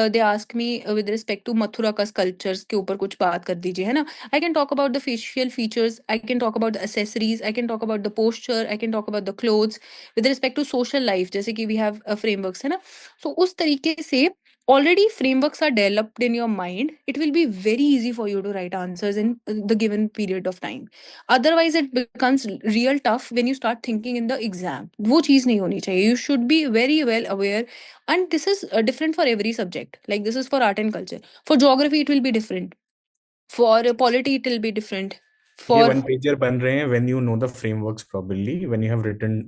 they ask me with respect to Mathura का sculptures के ऊपर कुछ बात कर दीजिए, है ना? I can talk about the facial features, I can talk about the accessories, I can talk about the posture, I can talk about the clothes. With respect to social life, जैसे कि we have frameworks, है ना? So उस तरीके से already frameworks are developed in your mind. It will be very easy for you to write answers in the given period of time. Otherwise it becomes real tough when you start thinking in the exam. वो चीज नहीं होनी चाहिए. You should be very well aware, and this is different for every subject. Like this is for art and culture. For geography it will be different. For polity it will be different. ये For one pager बन रहे हैं when you know the frameworks properly, when you have written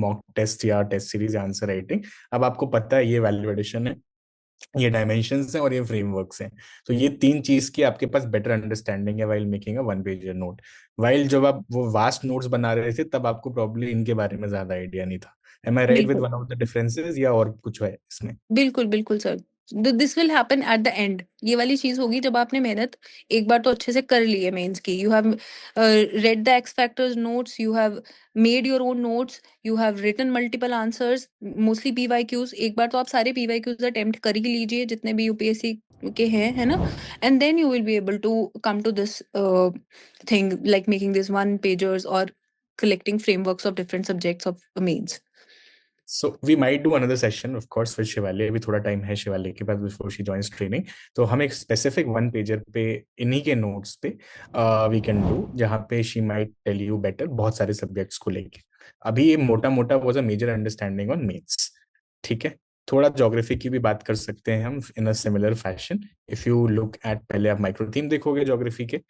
mock test या test series answer writing. अब आपको पता है ये वैल्यूएडिशन है, ये डायमेंशंस हैं और ये फ्रेमवर्क्स हैं। तो ये तीन चीज की आपके पास बेटर अंडरस्टैंडिंग है while making a one pager note. While जब आप वो वास्ट नोट्स बना रहे थे तब आपको प्रॉब्ली इनके बारे में ज्यादा आइडिया नहीं था। एम आई राइट विद बिल्कुल वन ऑफ द डिफरेंसेस या और कुछ है इसमें? बिल्कुल बिल्कुल sir. This will happen at the and. ये वाली चीज होगी जब आपने मेहनत एक बार तो अच्छे से कर ली है मेंस की। You have read the X Factors notes, you have made your own notes, you have written multiple answers, mostly PYQs. एक बार तो आप सारे PYQs अटेम्प्ट कर ही लीजिए जितने भी यूपीएससी के हैं, है ना? And then you will be able to come to this thing like making this one pagers और collecting frameworks of different subjects of mains. So we might do another session of course with Shivali. अभी थोड़ा time है शिवाली के पास before she joins training, तो हम एक specific one pager पे इन्हीं के नोट्स पे we can do, जहाँ पे she might tell you better बहुत सारे सब्जेक्ट्स को लेके। अभी ये मोटा मोटा was a major understanding on maths, ठीक है। थोड़ा ज्योग्राफी की भी बात कर सकते हैं हम in a similar fashion. If you look at, पहले आप माइक्रो थीम देखोगे ज्योग्राफी के,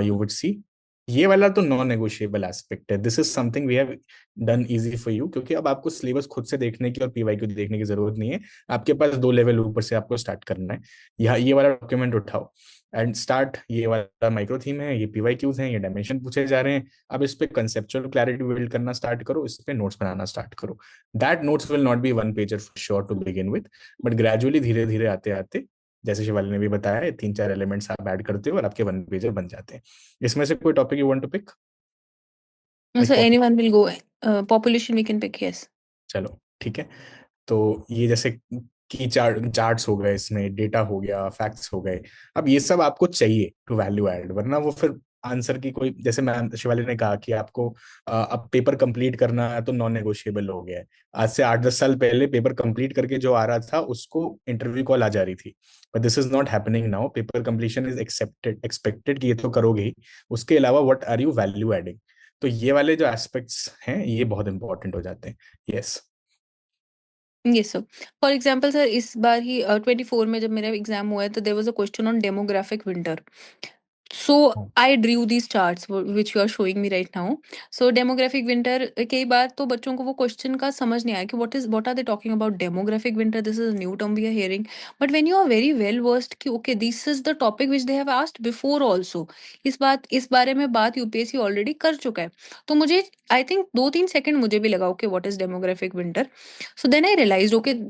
यू वुड सी ये वाला तो नॉन नेगोशिएबल एस्पेक्ट है। This is something we have done easy for you, क्योंकि अब आपको सिलेबस खुद से देखने की और पीवाईक्यू देखने की जरूरत नहीं है। आपके पास 2 लेवल ऊपर से आपको स्टार्ट करना है। यहाँ ये वाला डॉक्यूमेंट उठाओ एंड स्टार्ट। ये वाला माइक्रो थीम है, ये पीवाईक्यूज हैं, ये डायमेंशन पूछे जा रहे हैं। अब इस पे कंसेप्चुअल क्लैरिटी बिल्ड करना स्टार्ट करो, इस पे नोट्स बनाना स्टार्ट करो। That notes will not be one pager for sure to begin with, but gradually धीरे धीरे आते आते, जैसे शिवाली ने भी बताया, 3-4 एलिमेंट्स आप ऐड करते हो और आपके 1 पेजर बन जाते हैं। इसमें से कोई topic you want to pick? So anyone will go. Population we can pick, yes. चलो ठीक है। तो ये जैसे की चार्ट्स हो गए, इसमें डेटा हो गया, फैक्ट्स हो गए। अब ये सब आपको चाहिए टू वैल्यू ऐड, वरना वो फिर आंसर की कोई, जैसे मैम शिवाली ने कहा कि आपको अब पेपर कंप्लीट करना है तो नॉन नेगोशिएबल हो गया है। आज से 8-10 साल पहले पेपर कंप्लीट करके जो आ रहा था उसको इंटरव्यू कॉल आ जा रही थी, but this is not happening now. Paper completion is expected कि ये तो करोगे ही, उसके अलावा what are you value adding. तो ये वाले जो एस्पेक्ट्स हैं ये बहुत इंपॉर्टेंट हो जाते हैं। Yes. Yes, sir. For example, sir, इस बार ही 24 में जब मेरा एग्जाम हुआ है तो there was a question on demographic winter. So I drew these charts which you are showing me right now. So demographic winter, कई बार तो बच्चों को वो क्वेश्चन का समझ नहीं आया कि what are they talking about demographic winter, this is a new term we are hearing. But when you are very well versed कि okay this is the topic which they have asked before also, इस बारे में बात UPSC already कर चुका है। तो मुझे आई थिंक 2-3 सेकंड मुझे भी लगा okay what is demographic winter. So then I realized okay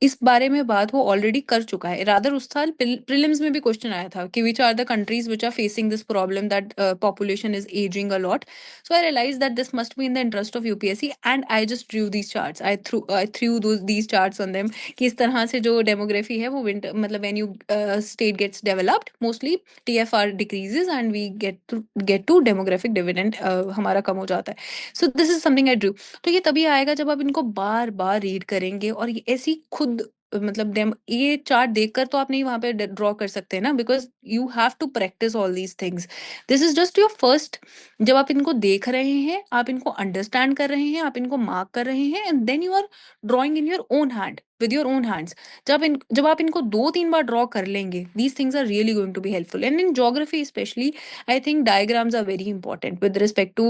इस बारे में बात वो ऑलरेडी कर चुका है। रादर उस साल प्रीलिम्स में भी क्वेश्चन आया था कि which are the countries which are facing this problem that population is ageing a lot. So I realize that this must be in the interest of UPSC and I just drew these charts. I threw these charts on them कि इस तरह से जो demography है वो winter मतलब when you state gets developed mostly TFR decreases and we get to demographic dividend हमारा कम हो जाता है। So this is something I drew. तो ये तभी आएगा जब आप इनको बार बार रीड करेंगे और ये ऐसी खुद मतलब ये चार्ट देखकर तो आप नहीं वहां पे ड्रॉ कर सकते ना, because you have to practice all these things. This is just your first. जब आप इनको देख रहे हैं, आप इनको अंडरस्टैंड कर रहे हैं, आप इनको मार्क कर रहे हैं and then you are drawing in your own hand with your own hands. जब आप इनको 2-3 बार ड्रॉ कर लेंगे, these things are really going to be helpful. And in geography specially I think diagrams are very important with respect to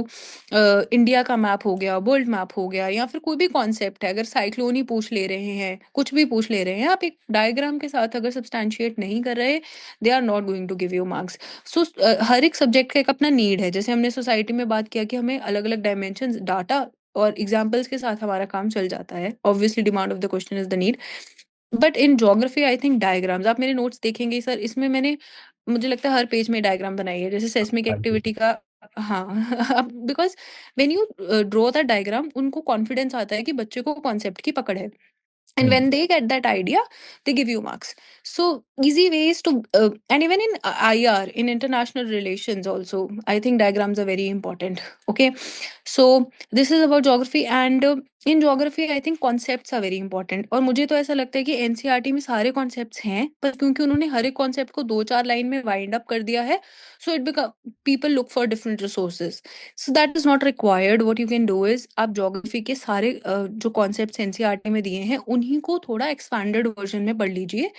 India का map हो गया, world map हो गया, या फिर कोई भी कॉन्सेप्ट है। अगर साइक्लोन ही पूछ ले रहे हैं, कुछ भी पूछ ले रहे हैं, आप एक डायग्राम के साथ अगर सब्सटैंशिएट नहीं कर रहे, they are not going to give you marks. So हर एक सब्जेक्ट का एक अपना नीड है। जैसे हमने सोसाइटी में बात किया कि हमें अलग अलग डायमेंशन, डाटा और एग्जाम्पल्स के साथ हमारा काम चल जाता है। Obviously demand of the question is the need, but in geography I think diagrams, आप मेरे नोट्स देखेंगे सर, इसमें मैंने मुझे लगता है हर पेज में डायग्राम बनाई है जैसे सेस्मिक एक्टिविटी का। हाँ because when you draw the diagram उनको कॉन्फिडेंस आता है कि बच्चे को कॉन्सेप्ट की पकड़ है। And when they get that idea, they give you marks. So easy ways to and even in IR, in international relations also, I think diagrams are very important. Okay, so this is about geography and in geography I think concepts are very important. और मुझे तो ऐसा लगता है कि NCERT में सारे concepts हैं, पर क्योंकि उन्होंने हर एक concept को 2-4 लाइन में wind up कर दिया है, so it become people look for different resources. So that is not required. What you can do is आप ज्योग्राफी के सारे जो कॉन्सेप्ट्स एनसीईआरटी में दिए हैं उन्हीं को थोड़ा एक्सपैंडेड वर्जन में पढ़ लीजिए,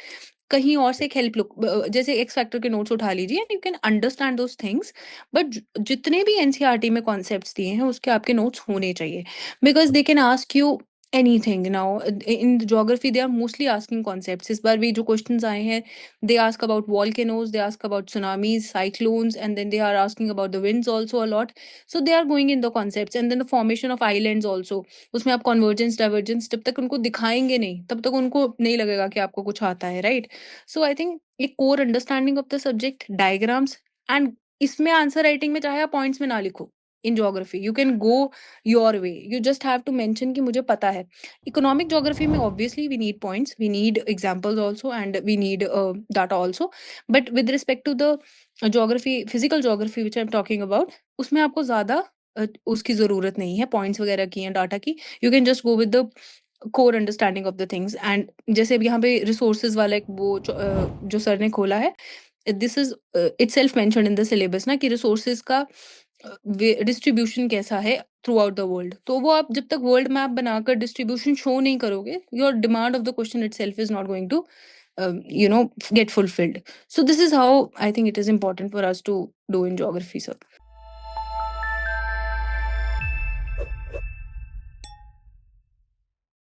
कहीं और से एक हेल्प जैसे एक्स फैक्टर के नोट्स उठा लीजिए and you can understand those things. But जितने भी एनसीईआरटी में कॉन्सेप्ट्स दिए हैं उसके आपके नोट्स होने चाहिए, because they can ask you anything now in geography. They are mostly asking concepts. इस बार भी जो questions आए हैं, they ask about volcanoes, they ask about tsunamis, cyclones, and then they are asking about the winds also a lot. So they are going in the concepts and then the formation of islands also. उसमें आप convergence divergence जब तक उनको दिखाएंगे नहीं तब तक उनको नहीं लगेगा कि आपको कुछ आता है, right? So I think एक core understanding of the subject, diagrams, and इसमें आंसर राइटिंग में चाहे आप पॉइंट्स में ना लिखो, in geography you can go your way, you just have to mention कि मुझे पता है। इकोनॉमिक ज्योग्राफी में obviously we need points, we need examples also and we need data also, but with respect to the geography, physical geography which I am talking about, उसमें आपको ज्यादा उसकी जरूरत नहीं है पॉइंट्स वगैरह की या डाटा की। You can just go with the core understanding of the things. And जैसे अब यहाँ पे रिसोर्सेज वाला एक वो जो सर ने खोला है, this is itself mentioned in the syllabus ना कि रिसोर्सेज का डिस्ट्रीब्यूशन कैसा है थ्रू आउट द वर्ल्ड, तो वो आप जब तक वर्ल्ड मैप बनाकर डिस्ट्रीब्यूशन शो नहीं करोगे, your demand of the question itself is not going to get fulfilled. So this is how I think it is important for us to do in geography, sir.